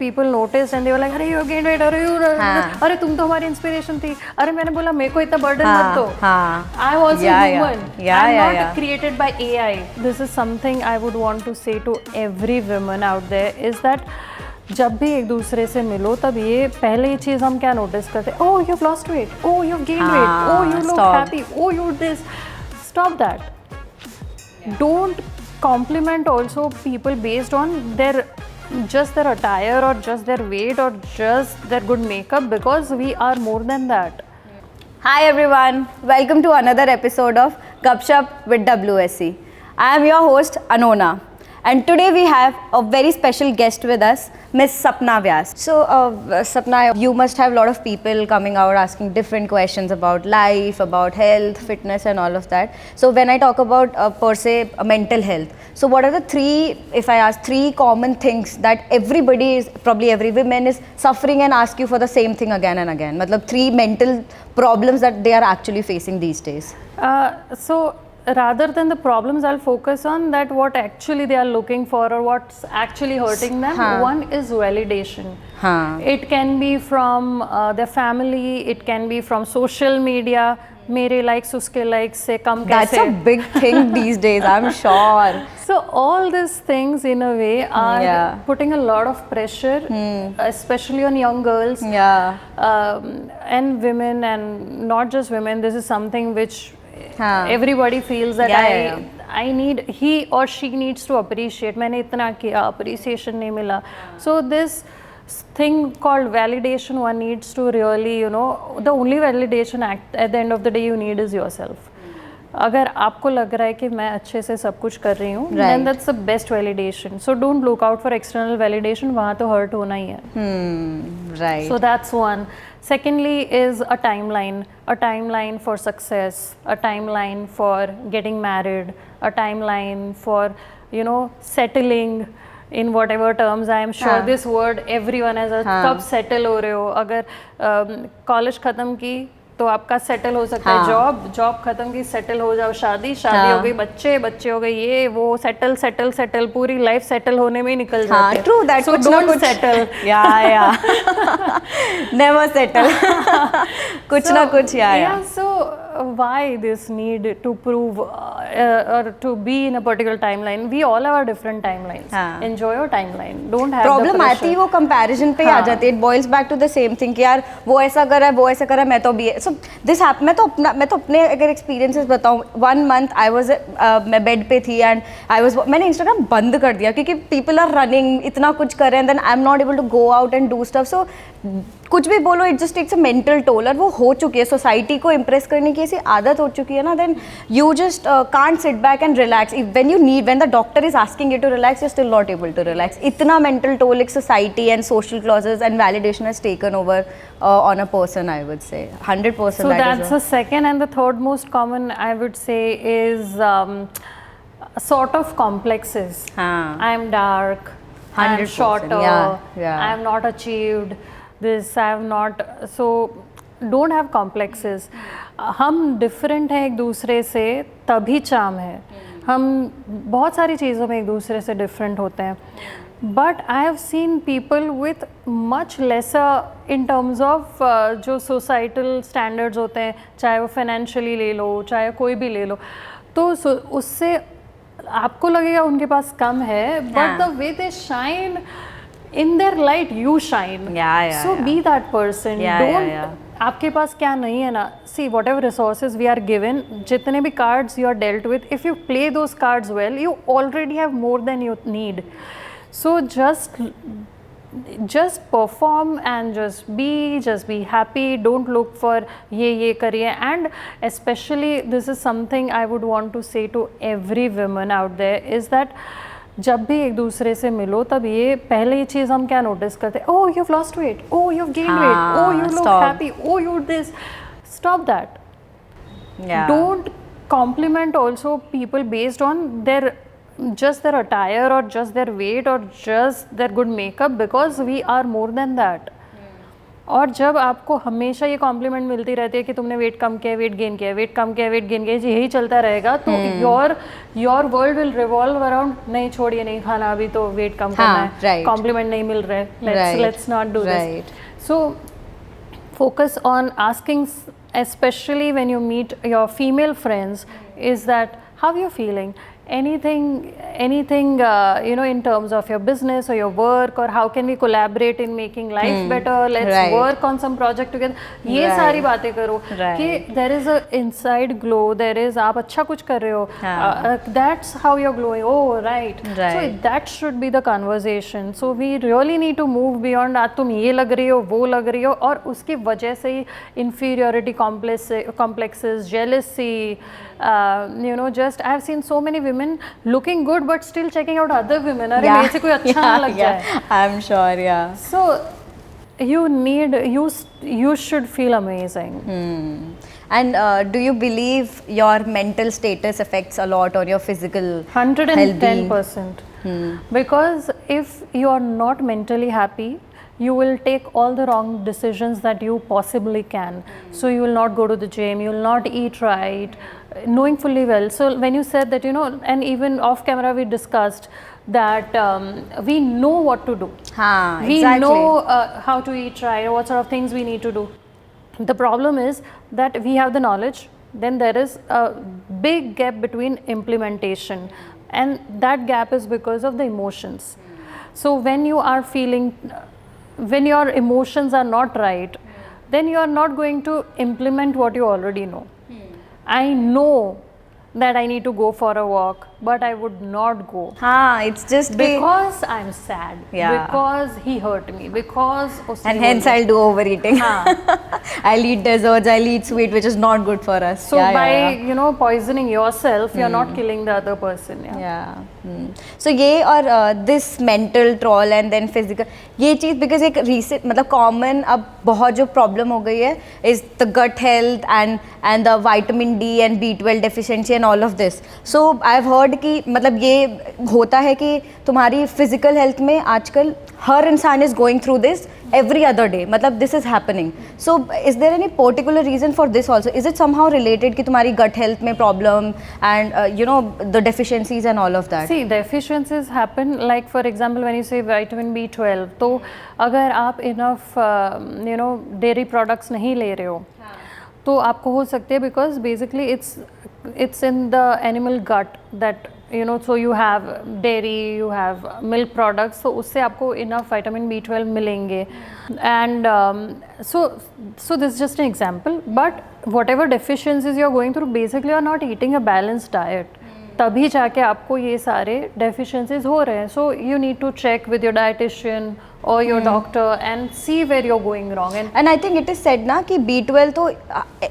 People noticed and they were like, अरे you gained weight, अरे तुम तो हमारी इंस्पिरेशन थी. अरे मैंने बोला मेरे को इतना बर्डन मत दो. I'm also human. I'm not created by AI. This is something I would want to say to every woman out there is that जब भी एक दूसरे से मिलो तब ये पहले चीज़ हम क्या नोटिस करते हैं, oh you've lost weight, oh you've gained weight, oh you look happy, oh you this. Stop that. Don't compliment also people based on just their attire or just their weight or just their good makeup, because we are more than that. Hi everyone, welcome to another episode of Gupshup with WSC. I am your host Anona, and today we have a very special guest with us, Miss SapnaVyas. So Sapna, you must have a lot of people coming out asking different questions about life, about health, fitness and all of that. So when I talk about per se mental health, so what are the three common things that everybody is, probably every woman is suffering and ask you for the same thing again and again? Matlab three mental problems that they are actually facing these days. So rather than the problems, I'll focus on that what actually they are looking for or what's actually hurting them. One is validation. It can be from their family, it can be from social media. मेरे likes उसके likes से कम कैसे. That's a big thing these days, I'm sure. So all these things in a way are putting a lot of pressure, especially on young girls and women, and not just women. This is something which everybody feels that I need, he or she needs to appreciate. मैंने इतना किया, appreciation नहीं मिला. So this thing called validation, one needs to really, the only validation at the end of the day you need is yourself. अगर आपको लग रहा है कि मैं अच्छे से सब कुछ कर रही हूँ, then that's the best validation. So don't look out for external validation. वहाँ तो hurt होना ही है. Right. So that's one. Secondly is a timeline for success, a timeline for getting married, a timeline for settling. In whatever terms, I am sure this word everyone has a कब settle हो रहे हो. अगर college खत्म की तो आपका settle हो सकता है जॉब खत्म की सेटल हो जाओ, शादी हो गई, बच्चे हो गए, ये वो सेटल पूरी लाइफ सेटल होने में ही निकल जाती है. True that. So don't settle. Never settle. कुछ ना कुछ. So why this need to prove or to be in a particular timeline? We all have our different timelines. Enjoy your timeline. Don't have problem आती है वो comparison पे आ जाती है. It boils back to the same thing कि यार वो ऐसा कर रहा है मैं तो भी. So this happened. मैं तो अपने अगर experiences बताऊँ. 1 month I was मैं bed पे थी and मैंने Instagram बंद कर दिया क्योंकि people are running, इतना कुछ कर रहे हैं, and then I'm not able to go out and do stuff. So कुछ भी बोलो, it just takes a mental toll. और वो हो चुकी है, सोसाइटी को इम्प्रेस करने की ऐसी आदत हो चुकी है ना, then you just can't sit back and relax. When the doctor is asking you to relax, you're still not able to relax. इतना mental toll एक society and social clauses and validation has taken over on a person, I would say. 100%. So that's the second, and the third most common, I would say, is sort of complexes. I'm dark, I'm shorter, I have not achieved this, I have not. So don't have complexes. हम different हैं एक दूसरे से, तभी charm है. हम बहुत सारी चीज़ों में एक दूसरे से different होते हैं. But I have seen people with much lesser in terms of जो societal standards होते हैं, चाहे वो financially ले लो, चाहे कोई भी ले लो, तो उससे आपको लगेगा उनके पास कम है, but the way they shine in their light, you shine. So be that person. Don't. आपके पास क्या नहीं है ना. See, whatever resources we are given, जितने भी cards you are dealt with, if you play those cards well, you already have more than you need. So just perform and just be happy. Don't look for ये करिए. And especially this is something I would want to say to every woman out there is that जब भी एक दूसरे से मिलो तब ये पहले चीज़ हम क्या नोटिस करते हैं, oh you've lost weight, oh you've gained weight, oh you look happy, oh you this. Stop that. Don't compliment also people based on just their attire or just their weight or just their good makeup, because we are more than that. और जब आपको हमेशा ये complement मिलती रहती है कि तुमने वेट कम किया, वेट गेन किया, वेट कम किया, वेट गेन किया, यही चलता रहेगा, तो your world will revolve around नहीं छोड़िए, नहीं खाना अभी तो वेट कम करना है, कॉम्प्लीमेंट नहीं मिल रहा है, let's not do this. So focus on asking, especially when you meet your female friends, is that how you're feeling, anything in terms of your business or your work, or how can we collaborate in making life better, let's work on some project together. ये सारी बातें करो कि there is a inside glow, there is, आप अच्छा कुछ कर रहे हो, that's how you're glowing, oh right. So that should be the conversation. So we really need to move beyond आज तुम ये लग रही हो, वो लग रही हो, और उसकी वजह से ही inferiority complexes, jealousy, just I've seen so many women looking good but still checking out other women. अरे मेरे से कोई अच्छा ना लग जाए. I'm sure, yeah. So you should feel amazing. And do you believe your mental status affects a lot on your physical 110%. Because if you are not mentally happy, you will take all the wrong decisions that you possibly can. So you will not go to the gym, you will not eat right, knowing fully well. So when you said that, and even off camera we discussed that we know what to do. We know how to eat right, what sort of things we need to do. The problem is that we have the knowledge, then there is a big gap between implementation, and that gap is because of the emotions. So when you are feeling, when your emotions are not right, then you are not going to implement what you already know. I know that I need to go for a walk, but I would not go. It's just because I'm sad, because he hurt me, because and hence I'll do overeating. I'll eat desserts, I'll eat sweet, which is not good for us. So by poisoning yourself, you're not killing the other person. So ये और this mental troll and then physical, ये चीज़ because एक recent मतलब common अब बहुत जो problem हो गई है is the gut health and the vitamin D and B12 deficiency and all of this. So I've heard कि मतलब ये होता है कि तुम्हारी physical health में आजकल हर इंसान is going through this every other day, मतलब this is happening. So is there any particular reason for this also? Is it somehow related कि तुम्हारी gut health में problem and the deficiencies and all of that? See, deficiencies happen, like for example when you say vitamin B12, तो अगर आप enough dairy products नहीं ले रहे हो, तो आपको हो सकते हैं, because basically it's in the animal gut that so you have dairy, you have milk products, so उससे आपको enough vitamin B12 मिलेंगे. And so this is just an example, but whatever deficiencies you are going through, basically you are not eating a balanced diet. तभी जाके आपको ये सारे deficiencies हो रहे हैं. So you need to check with your dietitian or your doctor and see where you're going wrong. And I think it is said ना कि B12 तो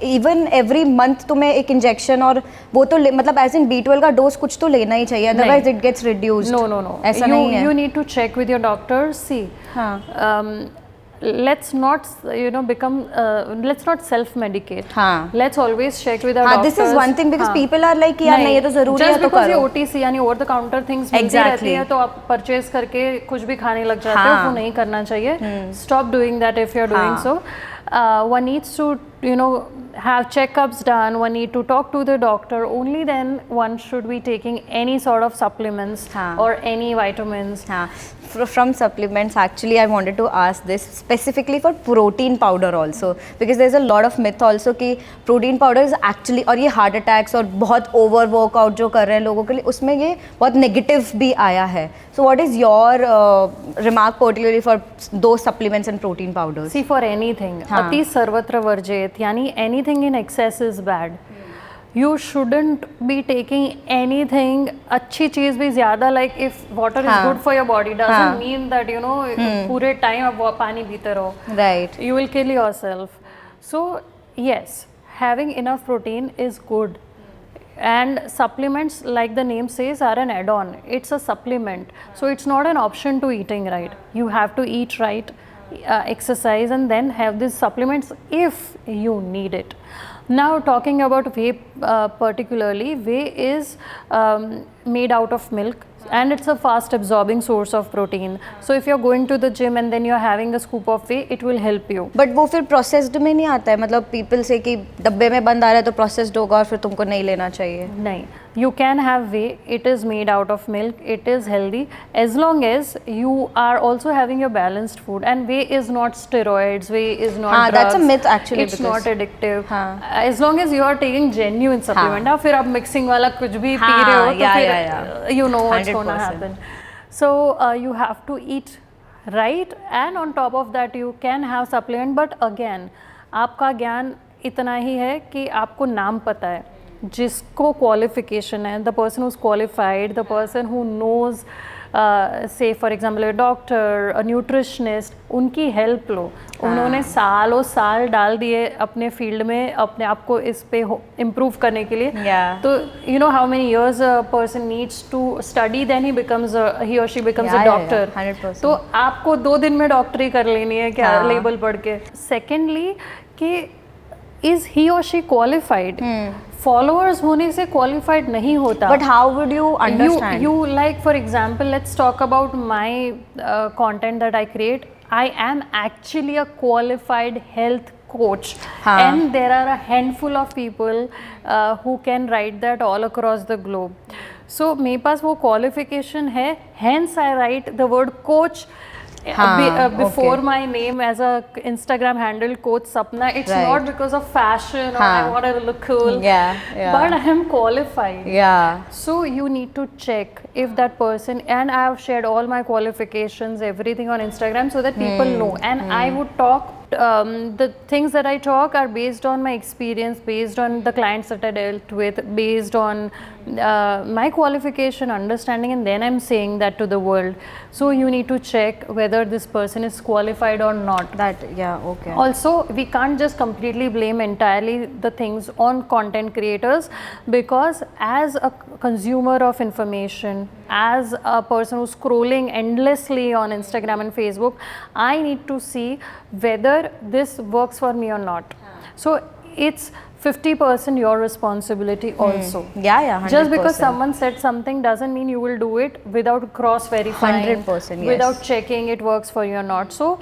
even every month तुम्हें एक injection और वो तो मतलब as in B12 का dose कुछ तो लेना ही चाहिए, otherwise it gets reduced. No. ऐसा नहीं है. You need to check with your doctor. See, let's not let's not self-medicate. Let's always check with our doctors. This is one thing because people are like यार नहीं ये तो ज़रूरी है तो करो. Just because ये OTC यानी over the counter things मिलती रहती है, तो आप purchase करके कुछ भी खाने लग जाते हो, वो नहीं करना चाहिए. Stop doing that if you're doing so. One needs to have checkups done, one need to talk to the doctor, only then one should be taking any sort of supplements or any vitamins. From supplements, actually I wanted to ask this specifically for protein powder also, because there's a lot of myth also कि protein powder is actually, और ये heart attacks और बहुत over workout जो कर रहे हैं लोगों के लिए, उसमें ये बहुत negative भी आया है. So what is your remark particularly for those supplements and protein powders? See, for anything, अति सर्वत्र वर्जित, यानी anything in excess is bad. You shouldn't be taking anything, अच्छी चीज़ भी ज़्यादा, like if water is good for your body doesn't mean that पूरे time आप पानी पीते रहो. Right. You will kill yourself. So yes, having enough protein is good. And supplements, like the name says, are an add-on. It's a supplement. So it's not an option to eating right. You have to eat right, exercise, and then have these supplements if you need it. Now talking about whey particularly, whey is made out of milk. and it's a fast absorbing source of protein. So if you're going to the gym and then you're having a scoop of whey, it will help you. But वो फिर processed में नहीं आता है, मतलब people से कि डब्बे में बंद आ रहा है तो processed होगा और फिर तुमको नहीं लेना चाहिए. नहीं, you can have whey. It is made out of milk. It is healthy as long as you are also having your balanced food. And whey is not steroids. Whey is not drugs. That's a myth actually. It's not addictive. As long as you are taking genuine supplement. हाँ. फिर आप mixing वाला कुछ भी P रहे हो तो फिर you know what's going to happen. So you have to eat right, and on top of that you can have supplement. But again, आपका ज्ञान इतना ही है कि आपको नाम पता है, जिसको क्वालिफिकेशन है, the person who is qualified, the person who knows, say for example a doctor, a nutritionist, उनकी हेल्प लो. उन्होंने सालों साल डाल दिए अपने फील्ड में अपने आप को इस पे इम्प्रूव करने के लिए. तो you know how many years a person needs to study, then he और शी बिकम्स अ डॉक्टर. तो आपको 2 दिन में डॉक्टरी कर लेनी है क्या लेबल पढ़ के. सेकेंडली कि is he or she qualified? Followers होने से qualified नहीं होता. But how would you understand? You like, for example, let's talk about my content that I create. I am actually a qualified health coach, and there are a handful of people who can write that all across the globe. So मेरे पास वो qualification है, hence I write the word coach before my name as a Instagram handle, Coach Sapna. It's not because of fashion or I want to look cool, but I am qualified. So you need to check if that person, and I have shared all my qualifications, everything on Instagram, so that people know. And I would talk, the things that I talk are based on my experience, based on the clients that I dealt with, based on my qualification, understanding, and then I'm saying that to the world. So you need to check whether this person is qualified or not. Also, we can't just completely blame entirely the things on content creators, because as a consumer of information, as a person who's scrolling endlessly on Instagram and Facebook, I need to see whether this works for me or not. So it's 50% your responsibility also. Yeah, 100%. Just because someone said something doesn't mean you will do it without cross-verifying, 100%, without checking it works for you or not. So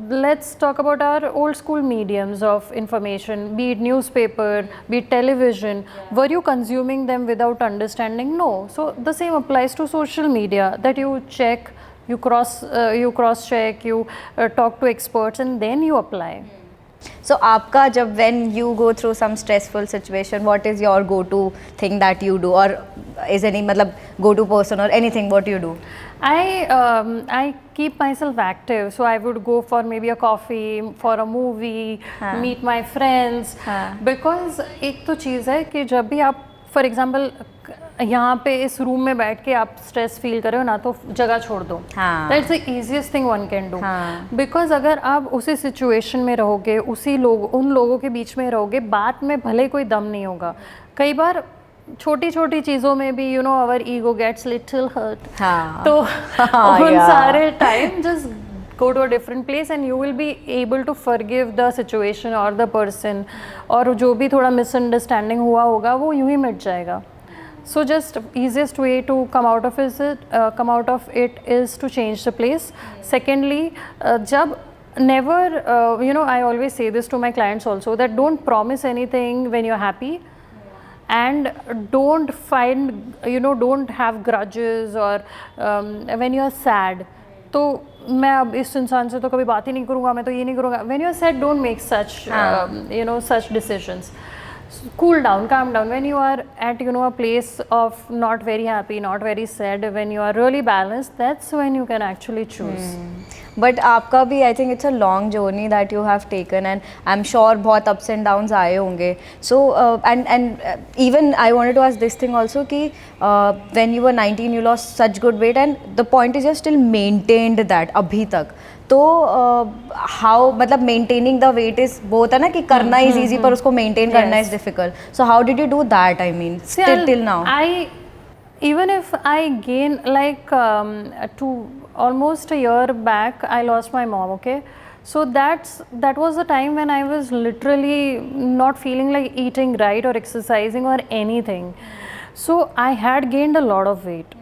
let's talk about our old school mediums of information, be it newspaper, be it television. Were you consuming them without understanding? No. So the same applies to social media, that you check, you cross check, you talk to experts, and then you apply. So आपका जब when you go through some stressful situation, what is your go-to thing that you do, or is any मतलब go-to person or anything what you do? I keep myself active, so I would go for maybe a coffee, for a movie, meet my friends, because एक तो चीज़ है कि जब भी आप for example यहाँ पे इस रूम में बैठ के आप स्ट्रेस फील कर रहे हो ना, तो जगह छोड़ दो. That's the easiest thing one can do. Because अगर आप उसी सिचुएशन में रहोगे, उन लोगों के बीच में रहोगे, बात में भले कोई दम नहीं होगा. कई बार छोटी छोटी चीज़ों में भी you know our ego gets little hurt. तो उन सारे time just go to a different place and you will be able to forgive the situation or the person, और जो भी थोड़ा misunderstanding हुआ होगा वो यूं ही मिट जाएगा. So just easiest way to come out of it is to change the place. Secondly, जब never you know, I always say this to my clients also, that don't promise anything when you're happy, and don't don't have grudges or when you're sad. तो मैं अब इस इंसान से तो कभी बात ही नहीं करूँगा, मैं तो ये नहीं करूँगा. When you're sad, don't make such decisions. Cool down, calm down. When you are at a place of not very happy, not very sad, when you are really balanced, that's when you can actually choose. But आपका भी I think it's a long journey that you have taken, and I'm sure बहुत ups and downs आए होंगे. So and even I wanted to ask this thing also कि when you were 19 you lost such good weight, and the point is you still maintained that अभी तक. तो how मतलब maintaining the weight is वो होता है ना कि करना is easy पर उसको maintain करना is difficult. So how did you do that? I mean till now. Even if I gain like to almost a year back, I lost my mom. Okay, so that was the time when I was literally not feeling like eating right or exercising or anything. So I had gained a lot of weight.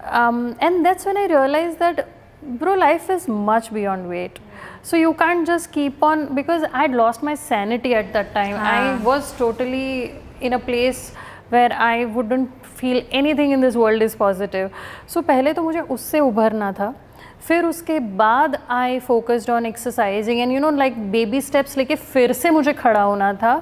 And that's when I realized that, bro, life is much beyond weight. So you can't just keep on, because I'd lost my sanity at that time. I was totally in a place where I wouldn't feel anything in this world is positive. So पहले तो मुझे उससे उभरना था. फिर उसके बाद I focused on exercising and you know like baby steps लेके फिर से मुझे खड़ा होना था.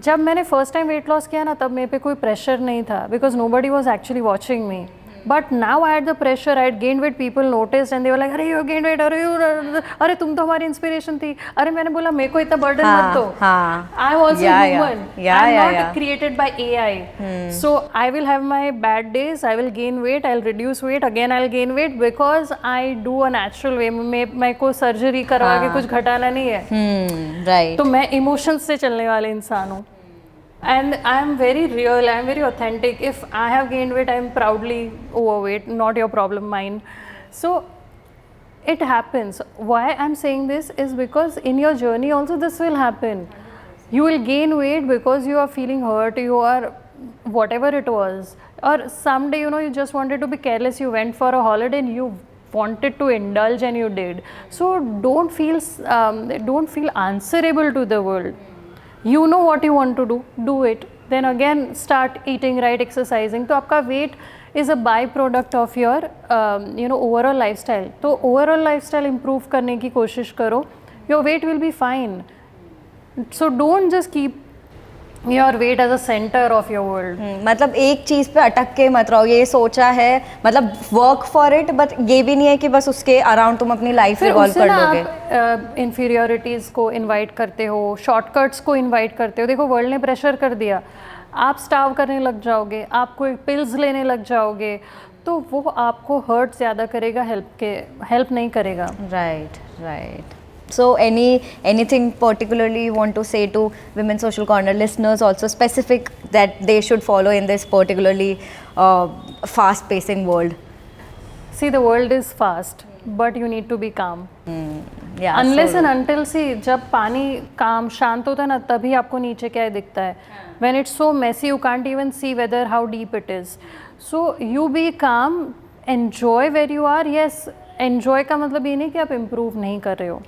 जब मैंने फर्स्ट टाइम वेट लॉस किया ना, तब मेरे पे कोई प्रेशर नहीं था, because nobody was actually watching me. But now I had the pressure, I had gain weight, people notice and they were like, अरे यू गेन वेट, अरे तुम तो हमारी इंस्पिरेशन थी. अरे मैंने बोला मेरे को इतना बर्डन मत दो. I am also human, I am not created by AI. So I will have my bad days, I will gain weight, I will reduce weight, again I will gain weight, because I do a natural way. मेरे को surgery करवा के कुछ घटाना नहीं है. Right. तो मैं इमोशंस से चलने वाले इंसान हूँ. And I am very real, I am very authentic. If I have gained weight, I am proudly overweight, not your problem, mine. So it happens. Why I am saying this is because in your journey also this will happen. You will gain weight because you are feeling hurt, you are whatever it was. Or someday, you know, you just wanted to be careless, you went for a holiday and you wanted to indulge and you did. So don't feel answerable to the world. You know what you want to do it. Then again start eating right, exercising. तो आपका weight is a byproduct of your overall lifestyle. तो overall lifestyle improve करने की कोशिश करो. Your weight will be fine. So don't just keep your weight as a center of your world. मतलब एक चीज़ पे अटक के मत रहो. ये सोचा है, मतलब वर्क फॉर इट, बट ये भी नहीं है कि बस उसके अराउंड तुम अपनी लाइफ इवॉल्व कर लोगे. आप इन्फीरियोरिटीज़ को इनवाइट करते हो, शॉर्टकट्स को इनवाइट करते हो. देखो वर्ल्ड ने प्रेशर कर दिया, आप स्टार्व करने लग जाओगे, आप कोई पिल्स लेने लग जाओगे, तो वो आपको हर्ट ज़्यादा करेगा, हेल्प नहीं करेगा. Right, right. So anything particularly you want to say to Women Social Corner listeners, also specific that they should follow in this particularly fast pacing world? See, the world is fast, but you need to be calm. Yeah, unless and until, see, जब पानी calm शांत होता है ना, तभी आपको नीचे क्या दिखता है. When it's so messy, you can't even see whether how deep it is. So you be calm, enjoy where you are. Yes, enjoy का मतलब ये नहीं कि आप improve नहीं कर रहे हो.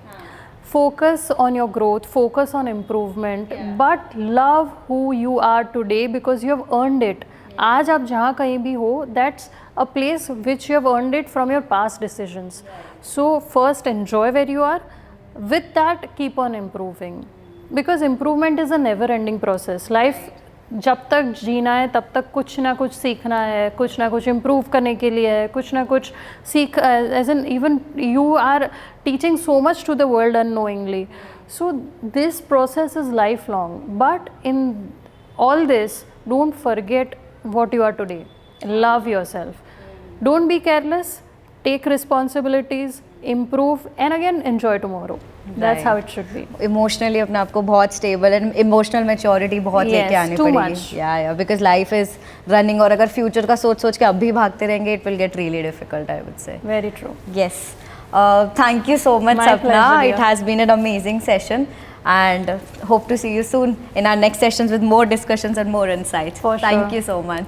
Focus on your growth, focus on improvement, but love who you are today because you have earned it. आज आप जहाँ कहीं भी हो, that's a place which you have earned it from your past decisions. So first enjoy where you are. With that, keep on improving, because improvement is a never-ending process. Life जब तक जीना है तब तक कुछ ना कुछ सीखना है, कुछ ना कुछ इम्प्रूव करने के लिए है, कुछ ना कुछ सीख. As an even you are teaching so much to the world unknowingly. So this process is lifelong, but in all this don't forget what you are today. Love yourself. Don't be careless. Take responsibilities. Improve and again enjoy tomorrow. That's how it should be. Emotionally अपने आप को बहुत stable and emotional maturity बहुत लेके आनी पड़ेगी. Too much. Yeah, because life is running. और अगर future का सोच के अभी भागते रहेंगे, it will get really difficult, I would say. Very true. Yes. Thank you so much, Sapna. Pleasure, it has been an amazing session. And hope to see you soon in our next sessions with more discussions and more insights. For sure. Thank you so much.